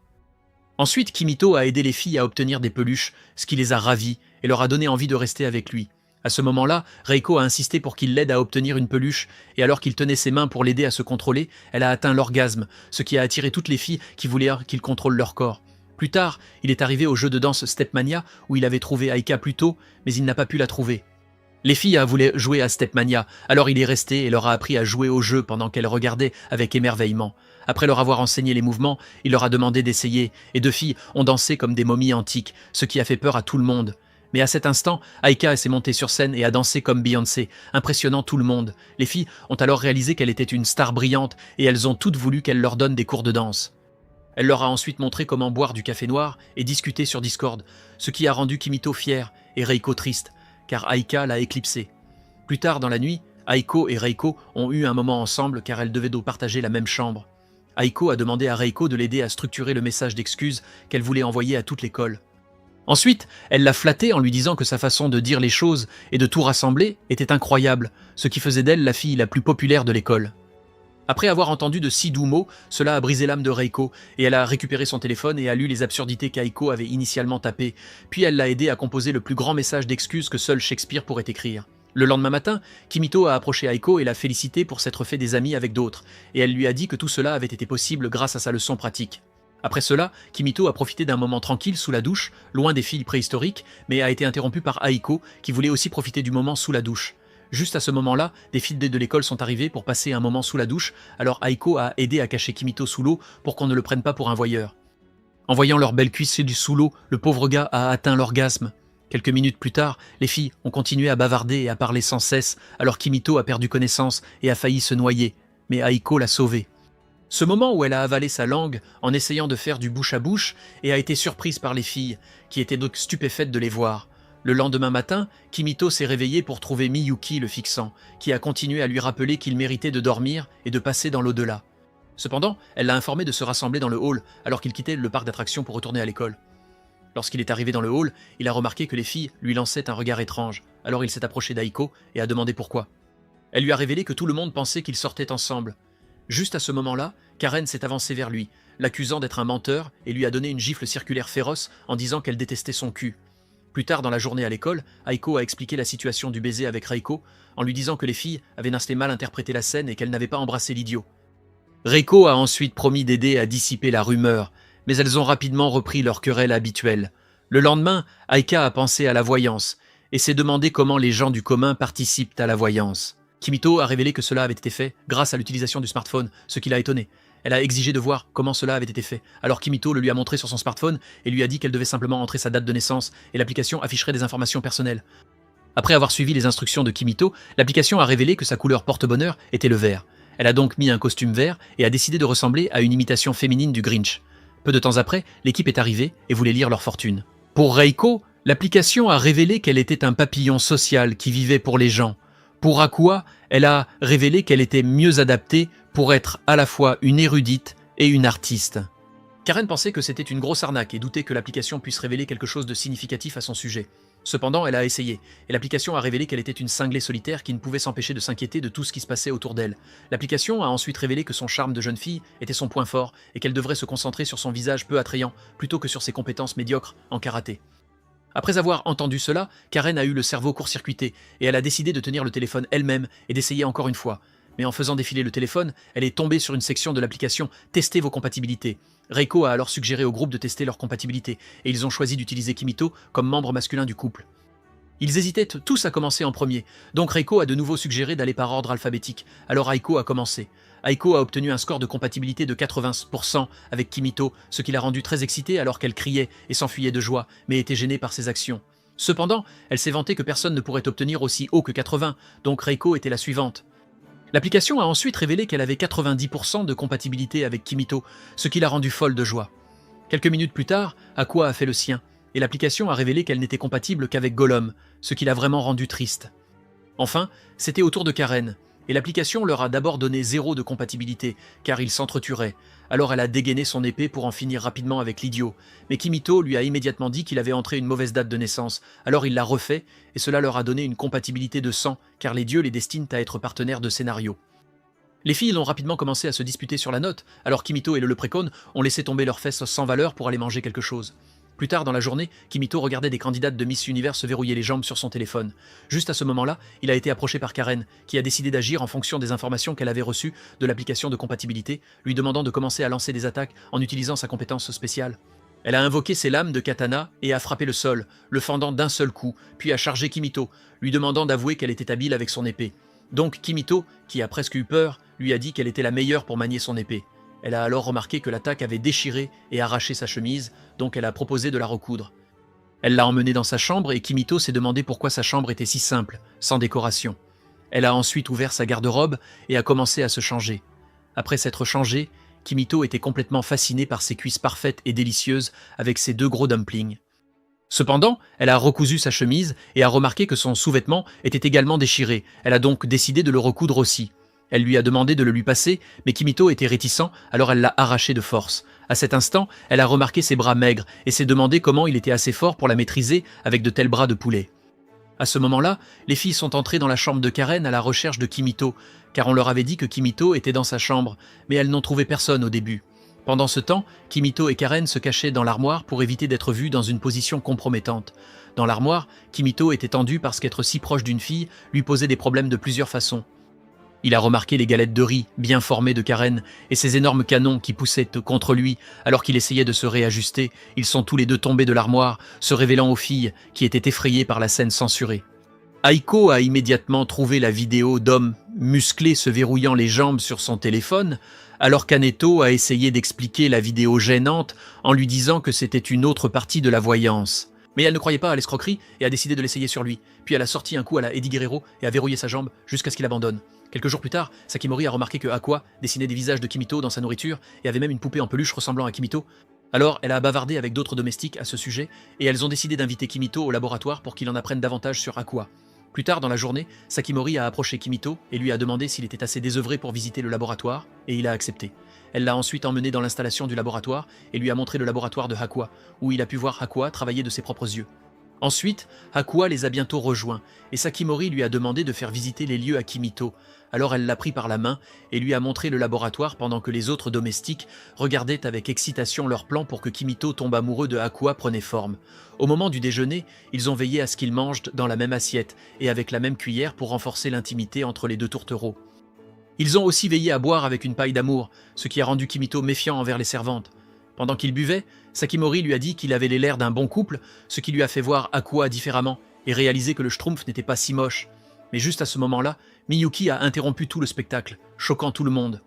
Ensuite, Kimito a aidé les filles à obtenir des peluches, ce qui les a ravies et leur a donné envie de rester avec lui. À ce moment-là, Reiko a insisté pour qu'il l'aide à obtenir une peluche, et alors qu'il tenait ses mains pour l'aider à se contrôler, elle a atteint l'orgasme, ce qui a attiré toutes les filles qui voulaient qu'il contrôle leur corps. Plus tard, il est arrivé au jeu de danse Stepmania, où il avait trouvé Aika plus tôt, mais il n'a pas pu la trouver. Les filles voulaient jouer à Stepmania, alors il est resté et leur a appris à jouer au jeu pendant qu'elles regardaient avec émerveillement. Après leur avoir enseigné les mouvements, il leur a demandé d'essayer, et deux filles ont dansé comme des momies antiques, ce qui a fait peur à tout le monde. Mais à cet instant, Aika s'est montée sur scène et a dansé comme Beyoncé, impressionnant tout le monde. Les filles ont alors réalisé qu'elle était une star brillante et elles ont toutes voulu qu'elle leur donne des cours de danse. Elle leur a ensuite montré comment boire du café noir et discuter sur Discord, ce qui a rendu Kimito fier et Reiko triste, car Aika l'a éclipsé. Plus tard dans la nuit, Aiko et Reiko ont eu un moment ensemble car elles devaient donc partager la même chambre. Aiko a demandé à Reiko de l'aider à structurer le message d'excuses qu'elle voulait envoyer à toute l'école. Ensuite, elle l'a flatté en lui disant que sa façon de dire les choses et de tout rassembler était incroyable, ce qui faisait d'elle la fille la plus populaire de l'école. Après avoir entendu de si doux mots, cela a brisé l'âme de Reiko, et elle a récupéré son téléphone et a lu les absurdités qu'Aiko avait initialement tapées, puis elle l'a aidé à composer le plus grand message d'excuses que seul Shakespeare pourrait écrire. Le lendemain matin, Kimito a approché Aiko et l'a félicité pour s'être fait des amis avec d'autres, et elle lui a dit que tout cela avait été possible grâce à sa leçon pratique. Après cela, Kimito a profité d'un moment tranquille sous la douche, loin des filles préhistoriques, mais a été interrompu par Aiko, qui voulait aussi profiter du moment sous la douche. Juste à ce moment-là, des filles de l'école sont arrivées pour passer un moment sous la douche, alors Aiko a aidé à cacher Kimito sous l'eau pour qu'on ne le prenne pas pour un voyeur. En voyant leurs belles cuisses du sous l'eau, le pauvre gars a atteint l'orgasme. Quelques minutes plus tard, les filles ont continué à bavarder et à parler sans cesse, alors Kimito a perdu connaissance et a failli se noyer, mais Aiko l'a sauvé. Ce moment où elle a avalé sa langue en essayant de faire du bouche à bouche et a été surprise par les filles, qui étaient donc stupéfaites de les voir. Le lendemain matin, Kimito s'est réveillé pour trouver Miyuki le fixant, qui a continué à lui rappeler qu'il méritait de dormir et de passer dans l'au-delà. Cependant, elle l'a informé de se rassembler dans le hall alors qu'il quittait le parc d'attractions pour retourner à l'école. Lorsqu'il est arrivé dans le hall, il a remarqué que les filles lui lançaient un regard étrange, alors il s'est approché d'Aiko et a demandé pourquoi. Elle lui a révélé que tout le monde pensait qu'ils sortaient ensemble. Juste à ce moment-là, Karen s'est avancée vers lui, l'accusant d'être un menteur et lui a donné une gifle circulaire féroce en disant qu'elle détestait son cul. Plus tard dans la journée à l'école, Aiko a expliqué la situation du baiser avec Reiko en lui disant que les filles avaient mal interprété la scène et qu'elles n'avaient pas embrassé l'idiot. Reiko a ensuite promis d'aider à dissiper la rumeur, mais elles ont rapidement repris leur querelle habituelle. Le lendemain, Aika a pensé à la voyance et s'est demandé comment les gens du commun participent à la voyance. Kimito a révélé que cela avait été fait grâce à l'utilisation du smartphone, ce qui l'a étonné. Elle a exigé de voir comment cela avait été fait. Alors Kimito le lui a montré sur son smartphone et lui a dit qu'elle devait simplement entrer sa date de naissance et l'application afficherait des informations personnelles. Après avoir suivi les instructions de Kimito, l'application a révélé que sa couleur porte-bonheur était le vert. Elle a donc mis un costume vert et a décidé de ressembler à une imitation féminine du Grinch. Peu de temps après, l'équipe est arrivée et voulait lire leur fortune. Pour Reiko, l'application a révélé qu'elle était un papillon social qui vivait pour les gens. Pour Akua, elle a révélé qu'elle était mieux adaptée pour être à la fois une érudite et une artiste. Karen pensait que c'était une grosse arnaque et doutait que l'application puisse révéler quelque chose de significatif à son sujet. Cependant, elle a essayé, et l'application a révélé qu'elle était une cinglée solitaire qui ne pouvait s'empêcher de s'inquiéter de tout ce qui se passait autour d'elle. L'application a ensuite révélé que son charme de jeune fille était son point fort et qu'elle devrait se concentrer sur son visage peu attrayant plutôt que sur ses compétences médiocres en karaté. Après avoir entendu cela, Karen a eu le cerveau court-circuité et elle a décidé de tenir le téléphone elle-même et d'essayer encore une fois. Mais en faisant défiler le téléphone, elle est tombée sur une section de l'application « Tester vos compatibilités ». Reiko a alors suggéré au groupe de tester leur compatibilité et ils ont choisi d'utiliser Kimito comme membre masculin du couple. Ils hésitaient tous à commencer en premier, donc Reiko a de nouveau suggéré d'aller par ordre alphabétique, alors Aiko a commencé. Aiko a obtenu un score de compatibilité de 80% avec Kimito, ce qui l'a rendue très excitée alors qu'elle criait et s'enfuyait de joie, mais était gênée par ses actions. Cependant, elle s'est vantée que personne ne pourrait obtenir aussi haut que 80, donc Reiko était la suivante. L'application a ensuite révélé qu'elle avait 90% de compatibilité avec Kimito, ce qui l'a rendue folle de joie. Quelques minutes plus tard, Aqua a fait le sien, et l'application a révélé qu'elle n'était compatible qu'avec Gollum, ce qui l'a vraiment rendue triste. Enfin, c'était au tour de Karen, et l'application leur a d'abord donné 0 de compatibilité, car ils s'entretueraient. Alors elle a dégainé son épée pour en finir rapidement avec l'idiot, mais Kimito lui a immédiatement dit qu'il avait entré une mauvaise date de naissance, alors il l'a refait, et cela leur a donné une compatibilité de 100, car les dieux les destinent à être partenaires de scénario. Les filles ont rapidement commencé à se disputer sur la note, alors Kimito et le Leprechaun ont laissé tomber leurs fesses sans valeur pour aller manger quelque chose. Plus tard dans la journée, Kimito regardait des candidates de Miss Univers se verrouiller les jambes sur son téléphone. Juste à ce moment-là, il a été approché par Karen, qui a décidé d'agir en fonction des informations qu'elle avait reçues de l'application de compatibilité, lui demandant de commencer à lancer des attaques en utilisant sa compétence spéciale. Elle a invoqué ses lames de katana et a frappé le sol, le fendant d'un seul coup, puis a chargé Kimito, lui demandant d'avouer qu'elle était habile avec son épée. Donc Kimito, qui a presque eu peur, lui a dit qu'elle était la meilleure pour manier son épée. Elle a alors remarqué que l'attaque avait déchiré et arraché sa chemise, donc elle a proposé de la recoudre. Elle l'a emmenée dans sa chambre et Kimito s'est demandé pourquoi sa chambre était si simple, sans décoration. Elle a ensuite ouvert sa garde-robe et a commencé à se changer. Après s'être changée, Kimito était complètement fascinée par ses cuisses parfaites et délicieuses avec ses 2 gros dumplings. Cependant, elle a recousu sa chemise et a remarqué que son sous-vêtement était également déchiré. Elle a donc décidé de le recoudre aussi. Elle lui a demandé de le lui passer, mais Kimito était réticent, alors elle l'a arraché de force. À cet instant, elle a remarqué ses bras maigres et s'est demandé comment il était assez fort pour la maîtriser avec de tels bras de poulet. À ce moment-là, les filles sont entrées dans la chambre de Karen à la recherche de Kimito, car on leur avait dit que Kimito était dans sa chambre, mais elles n'ont trouvé personne au début. Pendant ce temps, Kimito et Karen se cachaient dans l'armoire pour éviter d'être vus dans une position compromettante. Dans l'armoire, Kimito était tendu parce qu'être si proche d'une fille lui posait des problèmes de plusieurs façons. Il a remarqué les galettes de riz bien formées de Karen et ces énormes canons qui poussaient contre lui alors qu'il essayait de se réajuster. Ils sont tous les deux tombés de l'armoire, se révélant aux filles qui étaient effrayées par la scène censurée. Aiko a immédiatement trouvé la vidéo d'hommes musclés se verrouillant les jambes sur son téléphone, alors qu'Aneto a essayé d'expliquer la vidéo gênante en lui disant que c'était une autre partie de la voyance. Mais elle ne croyait pas à l'escroquerie et a décidé de l'essayer sur lui. Puis elle a sorti un coup à la Eddie Guerrero et a verrouillé sa jambe jusqu'à ce qu'il abandonne. Quelques jours plus tard, Sakimori a remarqué que Aqua dessinait des visages de Kimito dans sa nourriture et avait même une poupée en peluche ressemblant à Kimito. Alors elle a bavardé avec d'autres domestiques à ce sujet et elles ont décidé d'inviter Kimito au laboratoire pour qu'il en apprenne davantage sur Aqua. Plus tard dans la journée, Sakimori a approché Kimito et lui a demandé s'il était assez désœuvré pour visiter le laboratoire, et il a accepté. Elle l'a ensuite emmené dans l'installation du laboratoire et lui a montré le laboratoire de Aqua, où il a pu voir Aqua travailler de ses propres yeux. Ensuite, Aqua les a bientôt rejoints, et Sakimori lui a demandé de faire visiter les lieux à Kimito. Alors elle l'a pris par la main et lui a montré le laboratoire pendant que les autres domestiques regardaient avec excitation leur plan pour que Kimito tombe amoureux de Aqua prenait forme. Au moment du déjeuner, ils ont veillé à ce qu'ils mangent dans la même assiette et avec la même cuillère pour renforcer l'intimité entre les deux tourtereaux. Ils ont aussi veillé à boire avec une paille d'amour, ce qui a rendu Kimito méfiant envers les servantes. Pendant qu'il buvait, Sakimori lui a dit qu'il avait l'air d'un bon couple, ce qui lui a fait voir Aqua différemment et réaliser que le schtroumpf n'était pas si moche. Mais juste à ce moment-là, Miyuki a interrompu tout le spectacle, choquant tout le monde.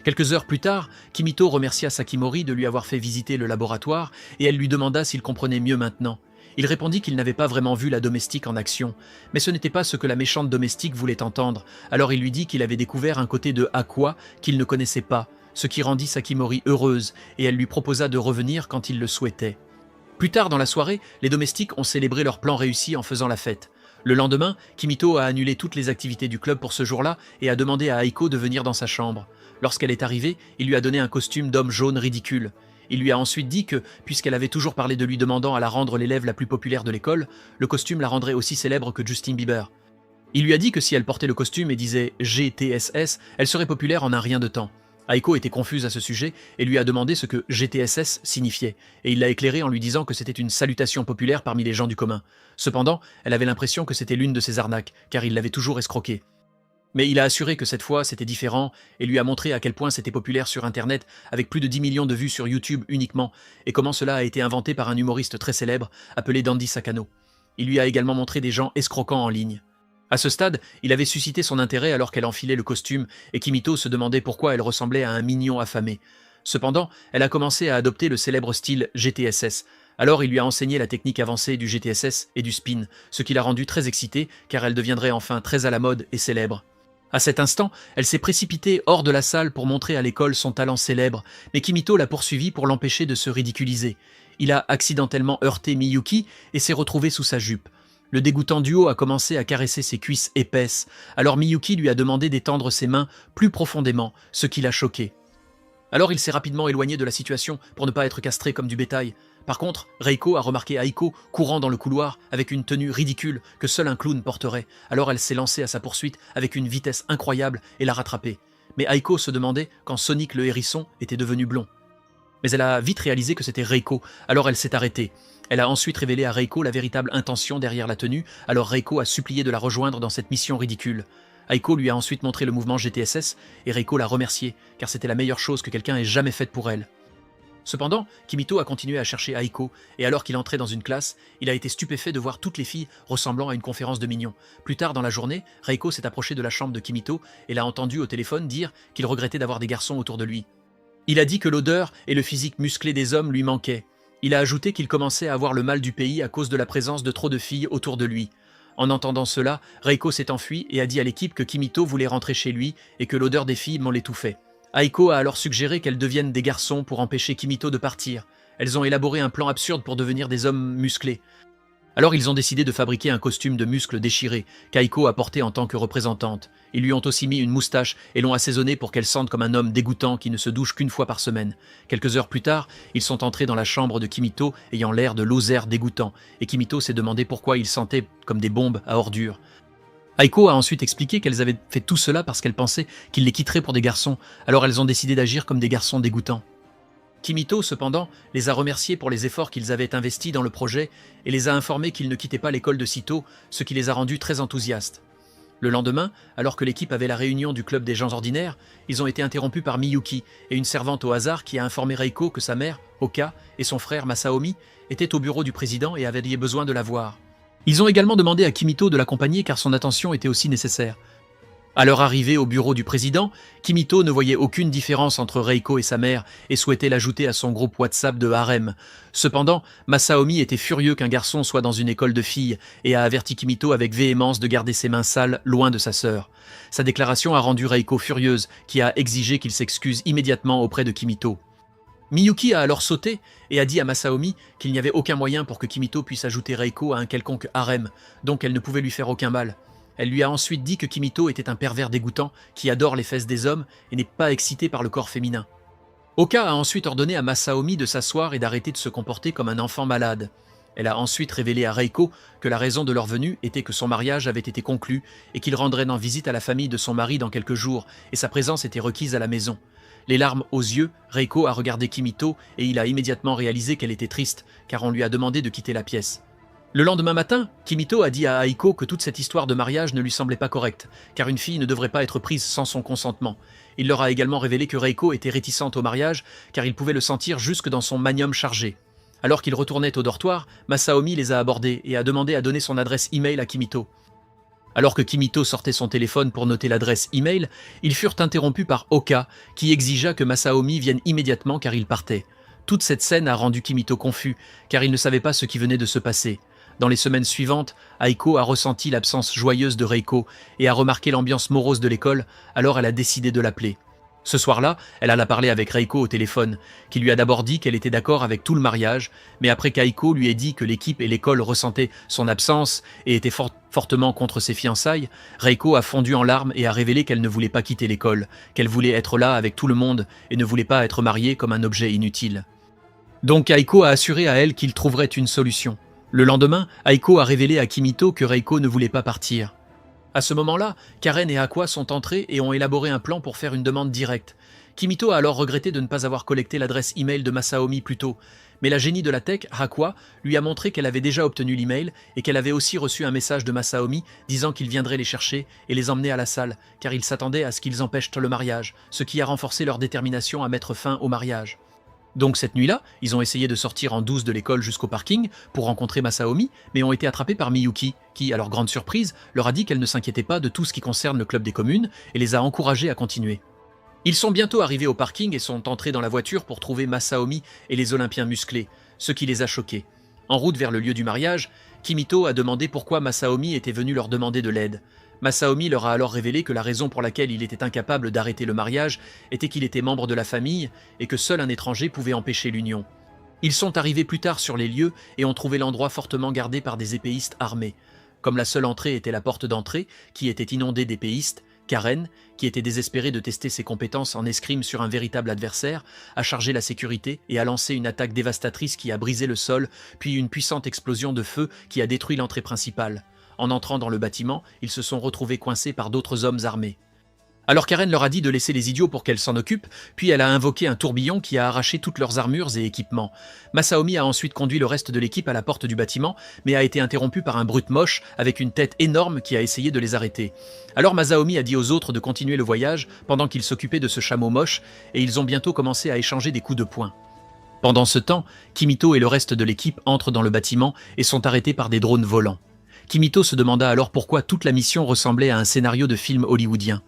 Quelques heures plus tard, Kimito remercia Sakimori de lui avoir fait visiter le laboratoire et elle lui demanda s'il comprenait mieux maintenant. Il répondit qu'il n'avait pas vraiment vu la domestique en action, mais ce n'était pas ce que la méchante domestique voulait entendre, alors il lui dit qu'il avait découvert un côté de Aqua qu'il ne connaissait pas, ce qui rendit Sakimori heureuse et elle lui proposa de revenir quand il le souhaitait. Plus tard dans la soirée, les domestiques ont célébré leur plan réussi en faisant la fête. Le lendemain, Kimito a annulé toutes les activités du club pour ce jour-là et a demandé à Aiko de venir dans sa chambre. Lorsqu'elle est arrivée, il lui a donné un costume d'homme jaune ridicule. Il lui a ensuite dit que, puisqu'elle avait toujours parlé de lui demandant à la rendre l'élève la plus populaire de l'école, le costume la rendrait aussi célèbre que Justin Bieber. Il lui a dit que si elle portait le costume et disait « GTSS », elle serait populaire en un rien de temps. Aiko était confuse à ce sujet et lui a demandé ce que GTSS signifiait, et il l'a éclairé en lui disant que c'était une salutation populaire parmi les gens du commun. Cependant, elle avait l'impression que c'était l'une de ses arnaques, car il l'avait toujours escroquée. Mais il a assuré que cette fois c'était différent et lui a montré à quel point c'était populaire sur internet avec plus de 10 millions de vues sur YouTube uniquement et comment cela a été inventé par un humoriste très célèbre appelé Dandy Sakano. Il lui a également montré des gens escroquant en ligne. À ce stade, il avait suscité son intérêt alors qu'elle enfilait le costume et Kimito se demandait pourquoi elle ressemblait à un mignon affamé. Cependant, elle a commencé à adopter le célèbre style GTSS. Alors il lui a enseigné la technique avancée du GTSS et du spin, ce qui l'a rendue très excitée car elle deviendrait enfin très à la mode et célèbre. À cet instant, elle s'est précipitée hors de la salle pour montrer à l'école son talent célèbre, mais Kimito l'a poursuivi pour l'empêcher de se ridiculiser. Il a accidentellement heurté Miyuki et s'est retrouvé sous sa jupe. Le dégoûtant duo a commencé à caresser ses cuisses épaisses, alors Miyuki lui a demandé d'étendre ses mains plus profondément, ce qui l'a choqué. Alors il s'est rapidement éloigné de la situation pour ne pas être castré comme du bétail. Par contre, Reiko a remarqué Aiko courant dans le couloir avec une tenue ridicule que seul un clown porterait. Alors elle s'est lancée à sa poursuite avec une vitesse incroyable et l'a rattrapé. Mais Aiko se demandait quand Sonic le hérisson était devenu blond. Mais elle a vite réalisé que c'était Reiko, alors elle s'est arrêtée. Elle a ensuite révélé à Reiko la véritable intention derrière la tenue, alors Reiko a supplié de la rejoindre dans cette mission ridicule. Aiko lui a ensuite montré le mouvement GTSS et Reiko l'a remercié, car c'était la meilleure chose que quelqu'un ait jamais faite pour elle. Cependant, Kimito a continué à chercher Aiko, et alors qu'il entrait dans une classe, il a été stupéfait de voir toutes les filles ressemblant à une conférence de mignons. Plus tard dans la journée, Reiko s'est approché de la chambre de Kimito et l'a entendu au téléphone dire qu'il regrettait d'avoir des garçons autour de lui. Il a dit que l'odeur et le physique musclé des hommes lui manquaient. Il a ajouté qu'il commençait à avoir le mal du pays à cause de la présence de trop de filles autour de lui. En entendant cela, Reiko s'est enfui et a dit à l'équipe que Kimito voulait rentrer chez lui et que l'odeur des filles m'en l'étouffait. Aiko a alors suggéré qu'elles deviennent des garçons pour empêcher Kimito de partir. Elles ont élaboré un plan absurde pour devenir des hommes musclés. Alors ils ont décidé de fabriquer un costume de muscles déchirés, qu'Aiko a porté en tant que représentante. Ils lui ont aussi mis une moustache et l'ont assaisonné pour qu'elle sente comme un homme dégoûtant qui ne se douche qu'une fois par semaine. Quelques heures plus tard, ils sont entrés dans la chambre de Kimito ayant l'air de losers dégoûtants, et Kimito s'est demandé pourquoi ils sentaient comme des bombes à ordures. Aiko a ensuite expliqué qu'elles avaient fait tout cela parce qu'elles pensaient qu'ils les quitteraient pour des garçons, alors elles ont décidé d'agir comme des garçons dégoûtants. Kimito, cependant, les a remerciés pour les efforts qu'ils avaient investis dans le projet et les a informés qu'ils ne quittaient pas l'école de sitôt, ce qui les a rendus très enthousiastes. Le lendemain, alors que l'équipe avait la réunion du club des gens ordinaires, ils ont été interrompus par Miyuki et une servante au hasard qui a informé Reiko que sa mère, Oka, et son frère Masaomi étaient au bureau du président et avaient besoin de la voir. Ils ont également demandé à Kimito de l'accompagner car son attention était aussi nécessaire. À leur arrivée au bureau du président, Kimito ne voyait aucune différence entre Reiko et sa mère et souhaitait l'ajouter à son groupe WhatsApp de harem. Cependant, Masaomi était furieux qu'un garçon soit dans une école de filles et a averti Kimito avec véhémence de garder ses mains sales loin de sa sœur. Sa déclaration a rendu Reiko furieuse, qui a exigé qu'il s'excuse immédiatement auprès de Kimito. Miyuki a alors sauté et a dit à Masaomi qu'il n'y avait aucun moyen pour que Kimito puisse ajouter Reiko à un quelconque harem, donc elle ne pouvait lui faire aucun mal. Elle lui a ensuite dit que Kimito était un pervers dégoûtant qui adore les fesses des hommes et n'est pas excité par le corps féminin. Oka a ensuite ordonné à Masaomi de s'asseoir et d'arrêter de se comporter comme un enfant malade. Elle a ensuite révélé à Reiko que la raison de leur venue était que son mariage avait été conclu et qu'il rendrait en visite à la famille de son mari dans quelques jours et sa présence était requise à la maison. Les larmes aux yeux, Reiko a regardé Kimito et il a immédiatement réalisé qu'elle était triste car on lui a demandé de quitter la pièce. Le lendemain matin, Kimito a dit à Aiko que toute cette histoire de mariage ne lui semblait pas correcte, car une fille ne devrait pas être prise sans son consentement. Il leur a également révélé que Reiko était réticente au mariage, car il pouvait le sentir jusque dans son magnum chargé. Alors qu'ils retournaient au dortoir, Masaomi les a abordés et a demandé à donner son adresse email à Kimito. Alors que Kimito sortait son téléphone pour noter l'adresse email, ils furent interrompus par Oka, qui exigea que Masaomi vienne immédiatement car il partait. Toute cette scène a rendu Kimito confus, car il ne savait pas ce qui venait de se passer. Dans les semaines suivantes, Aiko a ressenti l'absence joyeuse de Reiko et a remarqué l'ambiance morose de l'école, alors elle a décidé de l'appeler. Ce soir-là, elle alla parler avec Reiko au téléphone, qui lui a d'abord dit qu'elle était d'accord avec tout le mariage, mais après qu'Aiko lui ait dit que l'équipe et l'école ressentaient son absence et étaient fortement contre ses fiançailles, Reiko a fondu en larmes et a révélé qu'elle ne voulait pas quitter l'école, qu'elle voulait être là avec tout le monde et ne voulait pas être mariée comme un objet inutile. Donc Aiko a assuré à elle qu'il trouverait une solution. Le lendemain, Aiko a révélé à Kimito que Reiko ne voulait pas partir. À ce moment-là, Karen et Aqua sont entrés et ont élaboré un plan pour faire une demande directe. Kimito a alors regretté de ne pas avoir collecté l'adresse email de Masaomi plus tôt, mais la génie de la tech, Aqua, lui a montré qu'elle avait déjà obtenu l'email et qu'elle avait aussi reçu un message de Masaomi disant qu'il viendrait les chercher et les emmener à la salle, car il s'attendait à ce qu'ils empêchent le mariage, ce qui a renforcé leur détermination à mettre fin au mariage. Donc cette nuit-là, ils ont essayé de sortir en douce de l'école jusqu'au parking pour rencontrer Masaomi, mais ont été attrapés par Miyuki, qui, à leur grande surprise, leur a dit qu'elle ne s'inquiétait pas de tout ce qui concerne le club des communes et les a encouragés à continuer. Ils sont bientôt arrivés au parking et sont entrés dans la voiture pour trouver Masaomi et les Olympiens musclés, ce qui les a choqués. En route vers le lieu du mariage, Kimito a demandé pourquoi Masaomi était venu leur demander de l'aide. Masaomi leur a alors révélé que la raison pour laquelle il était incapable d'arrêter le mariage était qu'il était membre de la famille et que seul un étranger pouvait empêcher l'union. Ils sont arrivés plus tard sur les lieux et ont trouvé l'endroit fortement gardé par des épéistes armés. Comme la seule entrée était la porte d'entrée, qui était inondée d'épéistes, Karen, qui était désespérée de tester ses compétences en escrime sur un véritable adversaire, a chargé la sécurité et a lancé une attaque dévastatrice qui a brisé le sol, puis une puissante explosion de feu qui a détruit l'entrée principale. En entrant dans le bâtiment, ils se sont retrouvés coincés par d'autres hommes armés. Alors Karen leur a dit de laisser les idiots pour qu'elle s'en occupe, puis elle a invoqué un tourbillon qui a arraché toutes leurs armures et équipements. Masaomi a ensuite conduit le reste de l'équipe à la porte du bâtiment, mais a été interrompu par un brute moche avec une tête énorme qui a essayé de les arrêter. Alors Masaomi a dit aux autres de continuer le voyage pendant qu'ils s'occupaient de ce chameau moche, et ils ont bientôt commencé à échanger des coups de poing. Pendant ce temps, Kimito et le reste de l'équipe entrent dans le bâtiment et sont arrêtés par des drones volants. Kimito se demanda alors pourquoi toute la mission ressemblait à un scénario de film hollywoodien.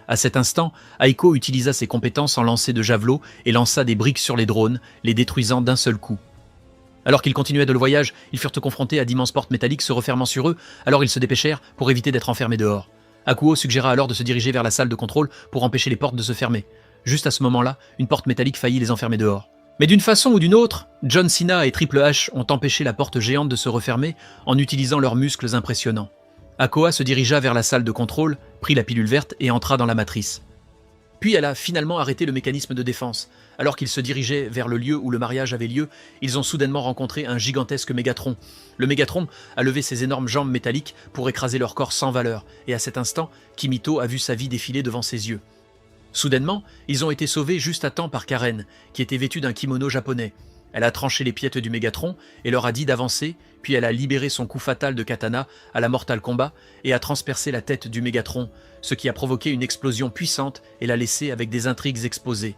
À cet instant, Aiko utilisa ses compétences en lancer de javelot et lança des briques sur les drones, les détruisant d'un seul coup. Alors qu'ils continuaient de le voyage, ils furent confrontés à d'immenses portes métalliques se refermant sur eux, alors ils se dépêchèrent pour éviter d'être enfermés dehors. Akuo suggéra alors de se diriger vers la salle de contrôle pour empêcher les portes de se fermer. Juste à ce moment-là, une porte métallique faillit les enfermer dehors. Mais d'une façon ou d'une autre, John Cena et Triple H ont empêché la porte géante de se refermer en utilisant leurs muscles impressionnants. Akoa se dirigea vers la salle de contrôle, prit la pilule verte et entra dans la matrice. Puis elle a finalement arrêté le mécanisme de défense. Alors qu'ils se dirigeaient vers le lieu où le mariage avait lieu, ils ont soudainement rencontré un gigantesque Mégatron. Le Mégatron a levé ses énormes jambes métalliques pour écraser leur corps sans valeur, et à cet instant, Kimito a vu sa vie défiler devant ses yeux. Soudainement, ils ont été sauvés juste à temps par Karen, qui était vêtue d'un kimono japonais. Elle a tranché les piètes du Mégatron et leur a dit d'avancer, puis elle a libéré son coup fatal de katana à la Mortal Kombat et a transpercé la tête du Mégatron, ce qui a provoqué une explosion puissante et l'a laissé avec des intrigues exposées.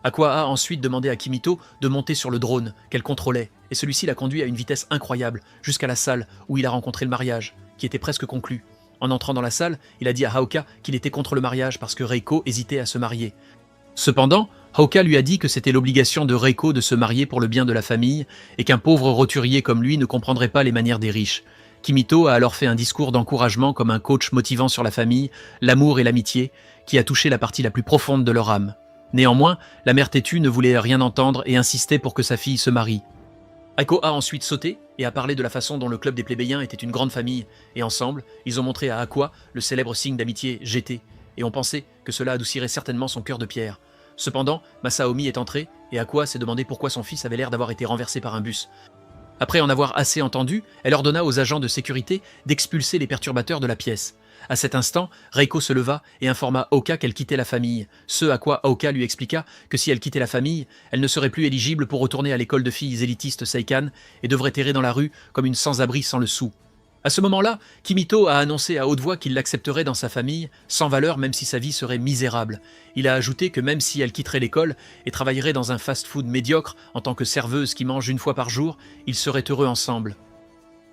Aqua a ensuite demandé à Kimito de monter sur le drone qu'elle contrôlait, et celui-ci l'a conduit à une vitesse incroyable jusqu'à la salle où il a rencontré le mariage, qui était presque conclu. En entrant dans la salle, il a dit à Haoka qu'il était contre le mariage parce que Reiko hésitait à se marier. Cependant, Haoka lui a dit que c'était l'obligation de Reiko de se marier pour le bien de la famille et qu'un pauvre roturier comme lui ne comprendrait pas les manières des riches. Kimito a alors fait un discours d'encouragement comme un coach motivant sur la famille, l'amour et l'amitié, qui a touché la partie la plus profonde de leur âme. Néanmoins, la mère têtue ne voulait rien entendre et insistait pour que sa fille se marie. Aiko a ensuite sauté et a parlé de la façon dont le club des plébéiens était une grande famille, et ensemble, ils ont montré à Aqua le célèbre signe d'amitié GT, et ont pensé que cela adoucirait certainement son cœur de pierre. Cependant, Masaomi est entrée, et Aqua s'est demandé pourquoi son fils avait l'air d'avoir été renversé par un bus. Après en avoir assez entendu, elle ordonna aux agents de sécurité d'expulser les perturbateurs de la pièce. À cet instant, Reiko se leva et informa Haoka qu'elle quittait la famille, ce à quoi Haoka lui expliqua que si elle quittait la famille, elle ne serait plus éligible pour retourner à l'école de filles élitistes Seikan et devrait errer dans la rue comme une sans-abri sans le sou. À ce moment-là, Kimito a annoncé à haute voix qu'il l'accepterait dans sa famille, sans valeur même si sa vie serait misérable. Il a ajouté que même si elle quitterait l'école et travaillerait dans un fast-food médiocre en tant que serveuse qui mange une fois par jour, ils seraient heureux ensemble.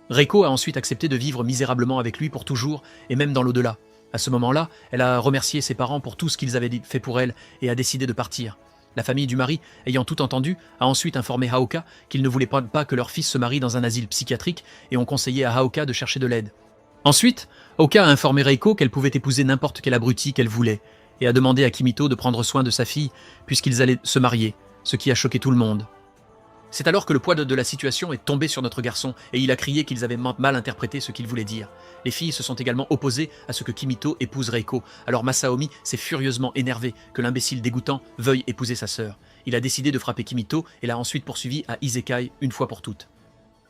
Reiko a ensuite accepté de vivre misérablement avec lui pour toujours, et même dans l'au-delà. À ce moment-là, elle a remercié ses parents pour tout ce qu'ils avaient fait pour elle et a décidé de partir. La famille du mari, ayant tout entendu, a ensuite informé Haoka qu'ils ne voulaient pas que leur fils se marie dans un asile psychiatrique et ont conseillé à Haoka de chercher de l'aide. Ensuite, Haoka a informé Reiko qu'elle pouvait épouser n'importe quel abruti qu'elle voulait et a demandé à Kimito de prendre soin de sa fille puisqu'ils allaient se marier, ce qui a choqué tout le monde. C'est alors que le poids de la situation est tombé sur notre garçon et il a crié qu'ils avaient mal interprété ce qu'il voulait dire. Les filles se sont également opposées à ce que Kimito épouse Reiko, alors Masaomi s'est furieusement énervé que l'imbécile dégoûtant veuille épouser sa sœur. Il a décidé de frapper Kimito et l'a ensuite poursuivi à Isekai une fois pour toutes.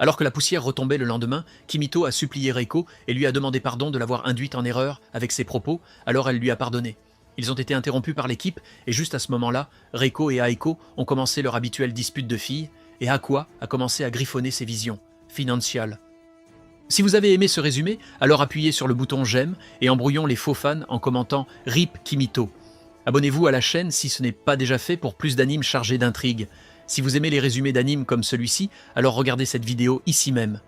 Alors que la poussière retombait le lendemain, Kimito a supplié Reiko et lui a demandé pardon de l'avoir induite en erreur avec ses propos, alors elle lui a pardonné. Ils ont été interrompus par l'équipe et juste à ce moment-là, Reiko et Aiko ont commencé leur habituelle dispute de filles et Aqua a commencé à griffonner ses visions. Financial. Si vous avez aimé ce résumé, alors appuyez sur le bouton j'aime et embrouillons les faux fans en commentant RIP Kimito. Abonnez-vous à la chaîne si ce n'est pas déjà fait pour plus d'animes chargés d'intrigues. Si vous aimez les résumés d'animes comme celui-ci, alors regardez cette vidéo ici même.